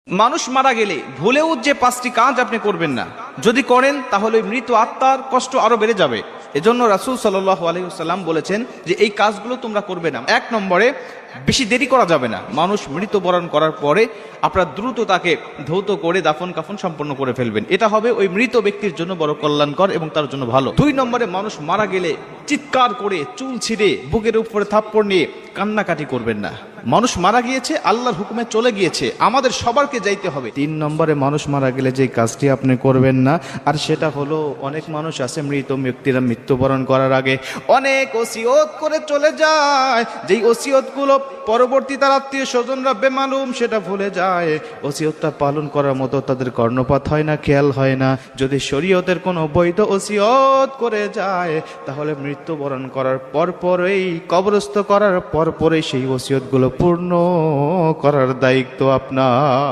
মানুষ মারা গেলে ভুলেও যে 5টি কাজ আপনি করবেন না, যদি করেন তাহলে মৃত আত্মার কষ্ট আরো বেড়ে যাবে। এজন্য রাসূল সাল্লাল্লাহু আলাইহি ওয়াসাল্লাম বলেছেন যে এই কাজগুলো তোমরা করবে না। 1 নম্বরে, বেশি দেরি করা যাবে না। মানুষ মৃত্যুবরণ করার পরে আপনারা দ্রুত তাকে ধৌত করে দাফন কাফন সম্পন্ন করে ফেলবেন। এটা হবে ওই মৃত ব্যক্তির জন্য বড় কল্যাণকর এবং তার জন্য ভালো। 2 নম্বরে, মানুষ মারা গেলে চিৎকার করে, চুল ছিঁড়ে, বুকের উপরে থাপ্পড় নিয়ে কান্নাকাটি করবেন না। মানুষ মারা গিয়েছে, আল্লাহর হুকুমে চলে গিয়েছে, আমাদের সবারকে যাইতে হবে। 3 নম্বরে, মানুষ মারা গেলে যে কাজটি আপনি করবেন না, আর সেটা হলো, অনেক মানুষ আছে মৃত ব্যক্তিরা মৃত্যুবরণ করার আগে অনেক ওসিয়ত করে চলে যায়, যেই ওসিয়তগুলো পরবর্তী তার আত্মীয় স্বজনরা বেমালুম সেটা ভুলে যায়। ওসিয়তটা পালন করার মতো তাদের কর্ণপাত হয় না, খেয়াল হয় না। যদি শরীয়তের কোনো বৈধ ওসিয়ত করে যায়, তাহলে মৃত্যুবরণ করার পরপরই, কবরস্থ করার পরপরই সেই ওসিয়তগুলো পূর্ণ করার দায়িত্ব আপনার।